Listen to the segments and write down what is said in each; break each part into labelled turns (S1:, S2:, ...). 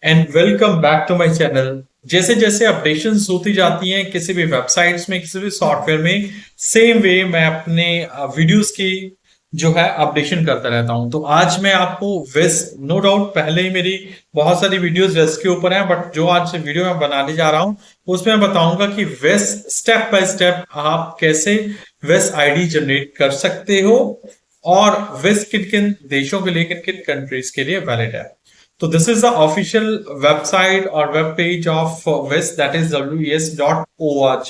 S1: And welcome back to my channel. जैसे जैसे updations होती जाती हैं किसी भी वेबसाइट्स में, किसी भी सॉफ्टवेयर में, सेम वे मैं अपने वीडियोस की जो है अपडेशन करता रहता हूं। तो आज मैं आपको वेस, नो डाउट पहले ही मेरी बहुत सारी वीडियोस वेस के ऊपर हैं, बट जो आज वीडियो मैं बनाने जा रहा हूं उसमें मैं बताऊंगा कि वेस स्टेप बाय स्टेप आप कैसे वेस आईडी जनरेट कर सकते हो और वेस किन किन देशों के लिए, किन किन कंट्रीज के लिए वैलिड है। So this is the official website or web page of WES, that is wes.org।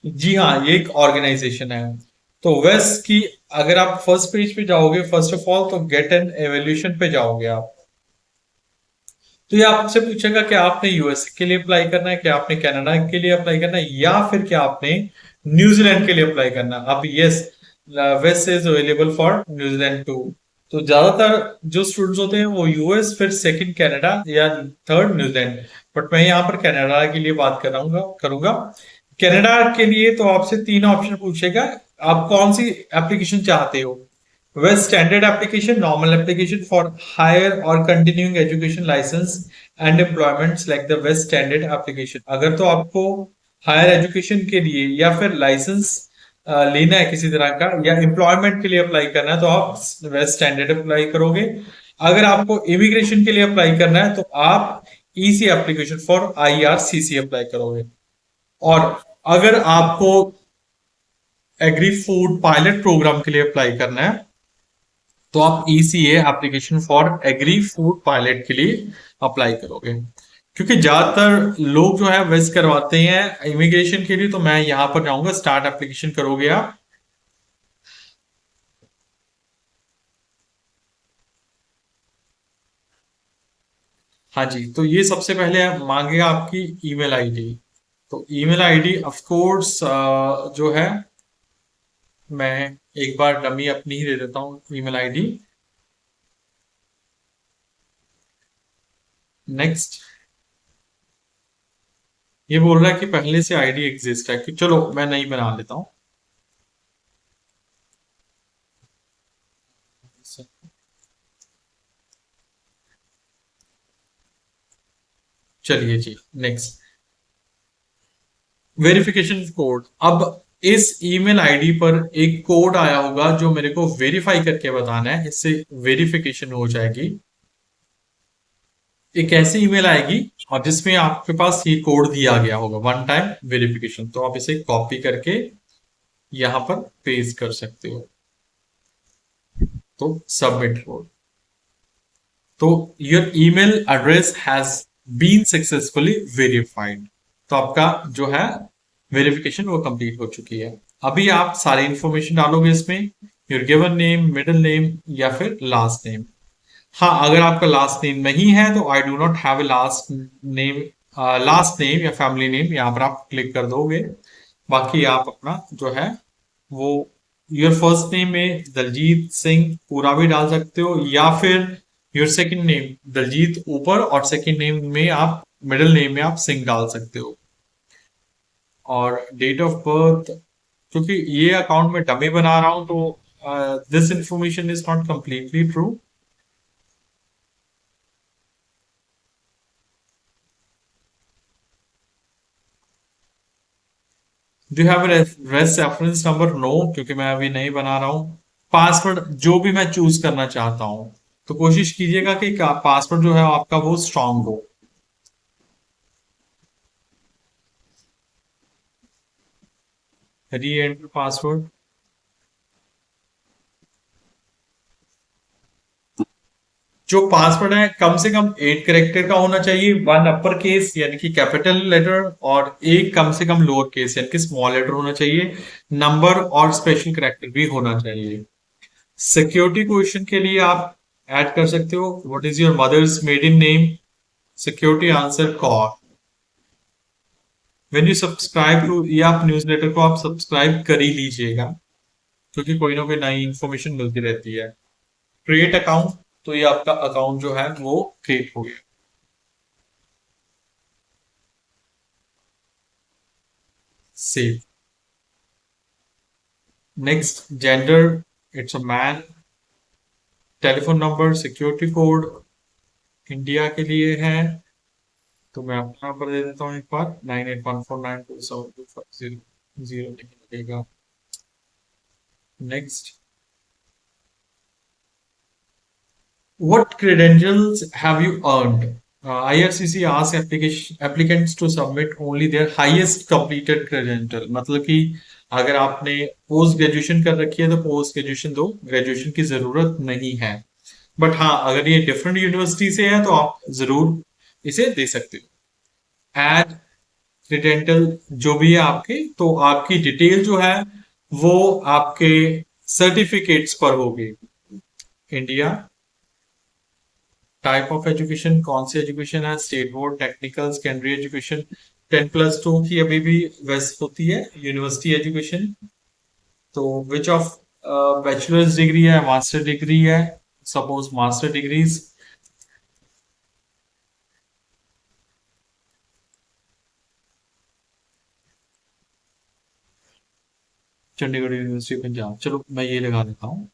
S1: जी हाँ, ये एक ऑर्गेनाइजेशन है। तो वेस की अगर आप फर्स्ट पेज पे जाओगे, फर्स्ट ऑफ ऑल तो गेट एन एवोल्यूशन पे जाओगे आप। तो ये आपसे पूछेगा कि आपने यूएसए के लिए अप्लाई करना है, क्या आपने कनाडा के लिए अप्लाई करना है, या फिर क्या आपने न्यूजीलैंड के लिए अप्लाई करना है। अब yes, west is available for New Zealand too. तो ज्यादातर जो स्टूडेंट्स होते हैं वो यूएस, फिर सेकंड कनाडा या थर्ड न्यूजीलैंड, बट मैं यहाँ पर कनाडा के लिए बात कर रहा करूंगा। कनाडा के लिए तो आपसे तीन ऑप्शन पूछेगा, आप कौन सी एप्लीकेशन चाहते हो। वह standard application, normal application, for higher और continuing education licence and employment select the best standard application. अगर तो आपको हायर एजुकेशन के लिए या फिर लाइसेंस लेना है किसी तरह का, या एम्प्लॉयमेंट के लिए अप्लाई करना है, तो आप वेस्ट स्टैंडर्ड अप्लाई करोगे। अगर आपको इमिग्रेशन के लिए अप्लाई करना है तो आप EC application for IRCC apply करोगे। और अगर आपको एग्री फूड पायलट प्रोग्राम के लिए अप्लाई करना है तो आप ECA application for agri food pilot के लिए अप्लाई करोगे। क्योंकि ज्यादातर लोग जो है वेस्ट करवाते हैं इमिग्रेशन के लिए, तो मैं यहां पर जाऊंगा, स्टार्ट एप्लीकेशन करोगे आप। हाँ जी, तो ये सबसे पहले मांगेगा आपकी ईमेल आईडी। तो ईमेल आईडी ऑफ कोर्स जो है, मैं एक बार डमी अपनी ही दे देता हूँ ईमेल आईडी। नेक्स्ट, ये बोल रहा है कि पहले से आईडी एग्जिस्ट है, कि चलो मैं नहीं बना लेता हूँ। चलिए जी, नेक्स्ट, वेरिफिकेशन कोड। अब इस ईमेल आईडी पर एक कोड आया होगा जो मेरे को वेरीफाई करके बताना है, इससे वेरिफिकेशन हो जाएगी। एक ऐसी ईमेल आएगी और जिसमें आपके पास ये कोड दिया गया होगा, वन टाइम वेरिफिकेशन। तो आप इसे कॉपी करके यहां पर पेस्ट कर सकते हो। तो सबमिट कोड। तो your email address has been successfully verified. तो आपका जो है वेरिफिकेशन वो कंप्लीट हो चुकी है। अभी आप सारी इंफॉर्मेशन डालोगे इसमें, your given name, middle name या फिर लास्ट नेम। हाँ, अगर आपका लास्ट नेम नहीं है तो I do not have a name last name या फैमिली नेम, यहाँ पर आप क्लिक कर दोगे। बाकी आप अपना जो है वो योर फर्स्ट नेम में दलजीत सिंह पूरा भी डाल सकते हो, या फिर योर सेकंड नेम दलजीत ऊपर और सेकंड नेम में आप, मिडिल नेम में आप सिंह डाल सकते हो। और डेट ऑफ बर्थ, क्योंकि ये अकाउंट में डमी बना रहा हूं तो this information is not completely true. Do have race reference number? No, क्योंकि मैं अभी नहीं बना रहा हूँ। पासवर्ड जो भी मैं चूज करना चाहता हूँ, तो कोशिश कीजिएगा कि पासवर्ड जो है आपका वो स्ट्रांग हो। री एंटर पासवर्ड। जो पासवर्ड है कम से कम 8 कैरेक्टर का होना चाहिए, वन अपर केस यानी कि कैपिटल लेटर और एक कम से कम लोअर केस यानी कि स्मॉल लेटर होना चाहिए। नंबर और स्पेशल कैरेक्टर भी होना चाहिए। सिक्योरिटी क्वेश्चन के लिए आप ऐड कर सकते हो, what is your mother's maiden name. Security answer कॉर। व्हेन यू सब्सक्राइब टू, ये आप न्यूज़लेटर को आप सब्सक्राइब कर ही लीजिएगा, क्योंकि कोई ना कोई नई इंफॉर्मेशन मिलती रहती है। क्रिएट अकाउंट, तो ये आपका अकाउंट जो है वो क्रिएट हो गया। Save. Next, gender, it's a man. Telephone number, security code, India के लिए है, तो मैं अपना नंबर दे देता हूँ एक बार, 9814927250 नहीं लगेगा। Next, what credentials have you earned? IRCC asks applicants to submit only their highest completed credential. मतलब कि अगर आपने पोस्ट ग्रेजुएशन कर रखी है तो पोस्ट ग्रेजुएशन दो, ग्रेजुएशन की जरूरत नहीं है। बट हाँ, अगर ये डिफरेंट यूनिवर्सिटी से है तो आप जरूर इसे दे सकते हो। एड क्रेडेंशियल जो भी है आपके, तो आपकी डिटेल जो है वो आपके सर्टिफिकेट्स पर होगी। इंडिया, टाइप ऑफ एजुकेशन, कौन सी एजुकेशन है, state board, technical, secondary education, 10+2 की अभी भी वैसे होती है यूनिवर्सिटी एजुकेशन। तो विच ऑफ बैचलर्स डिग्री है, मास्टर डिग्री है, suppose master degrees. Chandigarh university Punjab, चलो मैं ये लगा देता हूँ।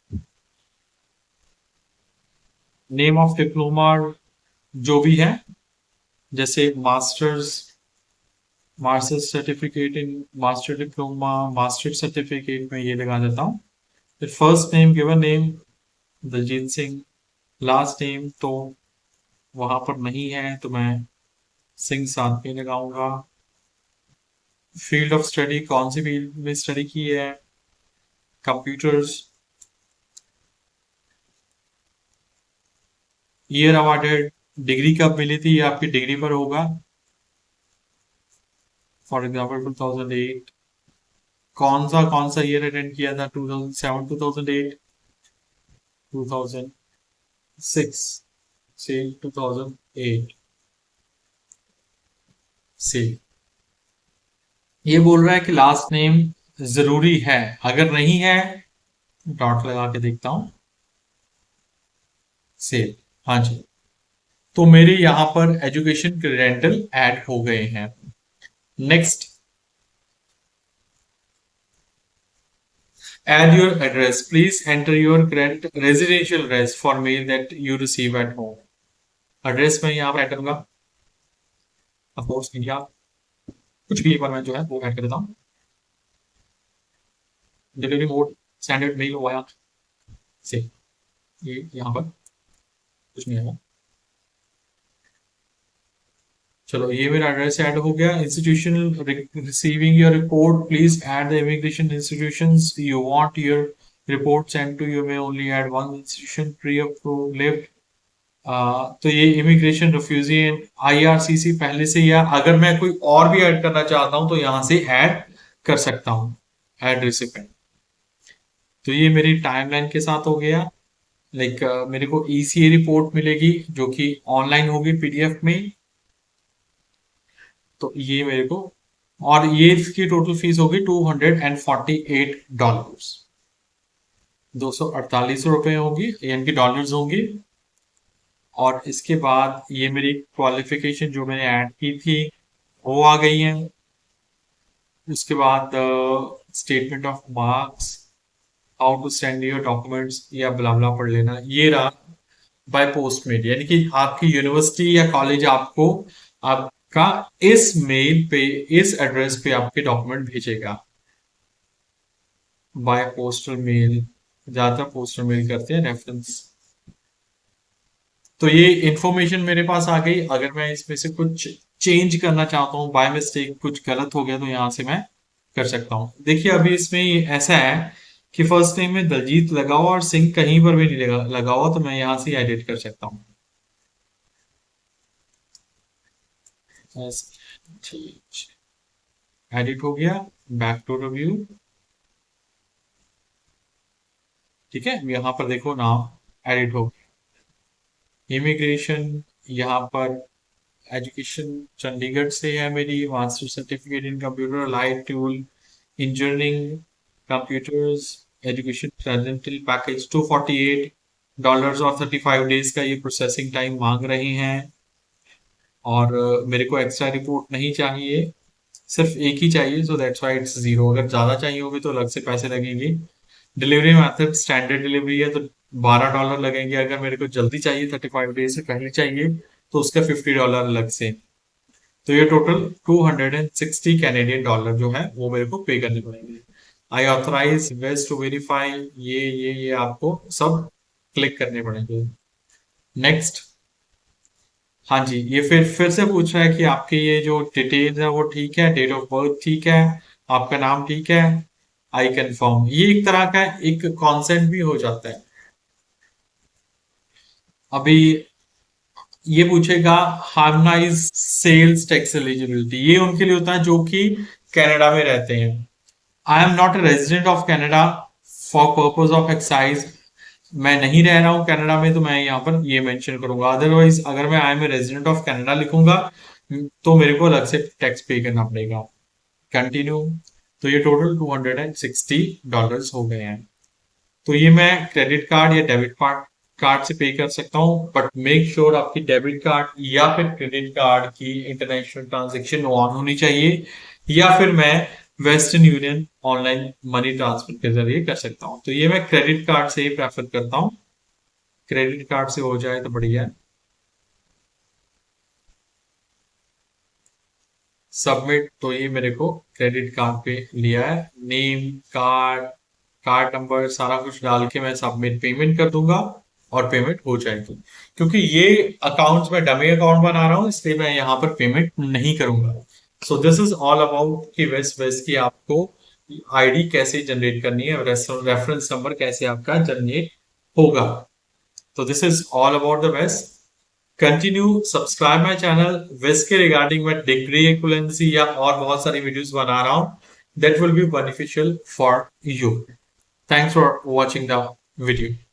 S1: नेम ऑफ डिप्लोमा जो भी है, जैसे masters, masters certificate in master diploma, master certificate में ये लगा देता हूँ। फिर first name, given name Daljeet Singh, last name तो वहां पर नहीं है तो मैं सिंह साथ में लगाऊंगा। फील्ड ऑफ स्टडी, कौन सी फील्ड में स्टडी की है, कंप्यूटर्स। ईयर अवार्डेड, डिग्री कब मिली थी ये आपकी डिग्री पर होगा। For example 2008। कौन सा ईयर अटेंड किया था, 2007, 2008, 2006 से 2008 से। ये बोल रहा है कि लास्ट नेम जरूरी है, अगर नहीं है डॉट लगा के देखता हूं, सेव। हाँ जी, तो मेरे यहाँ पर एजुकेशन क्रेडेंशियल ऐड हो गए हैं। Next, add your address, please enter your current residential address for mail that you receive at home। Address मैं यहाँ पर ऐड करूंगा, ऑफकोर्स इंडिया, कुछ भी एक बार मैं जो है वो ऐड कर देता हूँ। Delivery mode, standard mail via से, ये यहाँ पर कुछ नहीं है। चलो ये मेरा एड्रेस ऐड हो गया। Institution receiving your report, please add the immigration institutions you want your report send to. You may only add one institution pre approve live. तो ये इमिग्रेशन रिफ्यूजी आईआरसीसी पहले से, या अगर मैं कोई और भी ऐड करना चाहता हूं तो यहां से ऐड कर सकता हूं, ऐड रिसिपेंट। तो ये मेरी टाइमलाइन के साथ हो गया। लाइक मेरे को ईसीए रिपोर्ट मिलेगी जो कि ऑनलाइन होगी पीडीएफ में। तो ये मेरे को, और ये इसकी टोटल फीस होगी $248, $248 होगी, यानी कि डॉलर्स होंगी। और इसके बाद ये मेरी क्वालिफिकेशन जो मैंने ऐड की थी वो आ गई है। उसके बाद statement of marks, how to send your documents, या ब्ला ब्ला पढ़ लेना। ये रहा बाय पोस्ट मेल, यानी कि आपकी यूनिवर्सिटी या कॉलेज आपको आपका इस मेल पे, इस एड्रेस पे आपके डॉक्यूमेंट भेजेगा बाय पोस्टल मेल। ज्यादातर पोस्टल मेल करते हैं रेफरेंस। तो ये इंफॉर्मेशन मेरे पास आ गई। अगर मैं इसमें से कुछ चेंज करना चाहता हूँ, बाय मिस्टेक कुछ गलत हो गया, तो यहाँ से मैं कर सकता हूँ। देखिए अभी इसमें ऐसा है कि फर्स्ट नेम में दलजीत लगा हुआ और सिंह कहीं पर भी नहीं लगा हुआ, तो मैं यहाँ से एडिट कर सकता हूँ। एडिट हो गया, बैक टू रिव्यू। ठीक है, यहाँ पर देखो नाम एडिट हो गया। इमिग्रेशन, यहाँ पर एजुकेशन चंडीगढ़ से है मेरी, master certificate in computer light tool engineering computers, education प्रेजेंटल पैकेज $248 और 35 डेज का ये प्रोसेसिंग टाइम मांग रहे हैं। और मेरे को एक्स्ट्रा रिपोर्ट नहीं चाहिए, सिर्फ एक ही चाहिए, सो दैट्स व्हाई इट्स 0। अगर ज्यादा चाहिए होगी तो अलग से पैसे लगेंगे। डिलीवरी मेथड स्टैंडर्ड डिलीवरी है, तो $12 लगेंगे। अगर मेरे को जल्दी चाहिए 35 डेज से पहले चाहिए तो उसका $50 अलग से। तो ये टोटल 260 कैनेडियन डॉलर जो है वो मेरे को पे करने पड़ेंगे। आई ऑथराइज वेस्ट टू वेरीफाई, ये आपको सब क्लिक करने पड़ेंगे। नेक्स्ट। हाँ जी, ये फिर से पूछ रहा है कि आपके ये जो डिटेल्स है वो ठीक है, डेट ऑफ बर्थ ठीक है, आपका नाम ठीक है, आई कंफर्म। ये एक तरह का एक कॉन्सेंट भी हो जाता है। अभी ये पूछेगा हार्मोनाइज सेल्स टैक्स एलिजिबिलिटी, ये उनके लिए होता है जो कि कनाडा में रहते हैं। I am not a resident of Canada for purpose of excise, मैं नहीं रह रहा हूँ कनाडा में, तो मैं यहाँ पर ये मेंशन करूंगा। अदरवाइज अगर मैं I am a resident of Canada लिखूंगा तो मेरे को अलग से टैक्स पे करना पड़ेगा। कंटिन्यू। तो ये टोटल $260 हो गए हैं। तो ये मैं क्रेडिट कार्ड या डेबिट कार्ड कार्ड से पे कर सकता हूँ, बट मेक श्योर आपकी डेबिट कार्ड या फिर क्रेडिट कार्ड की इंटरनेशनल ट्रांजैक्शन ऑन होनी चाहिए, या फिर मैं western union online money transfer के जरिए कर सकता हूँ। तो ये मैं क्रेडिट कार्ड से ही प्रेफर करता हूँ, क्रेडिट कार्ड से हो जाए तो बढ़िया है। सबमिट। तो ये मेरे को क्रेडिट कार्ड पे लिया है, नेम, कार्ड, कार्ड नंबर सारा कुछ डाल के मैं सबमिट पेमेंट कर दूंगा और पेमेंट हो जाएगी। क्योंकि ये अकाउंट्स में डमी अकाउंट बना रहा हूँ इसलिए मैं यहाँ पर पेमेंट नहीं करूंगा। So this is all about कि वेस्ट वेस्ट की आपको आईडी कैसे जनरेट करनी है, रेफरेंस नंबर कैसे आपका जनरेट होगा। तो this is all about the वेस्ट। Continue subscribe my channel. वेस्ट के रिगार्डिंग मैं डिग्री इक्विवेलेंसी या और बहुत सारी वीडियोस बना रहा हूँ, that will be beneficial for you. Thanks for watching the video.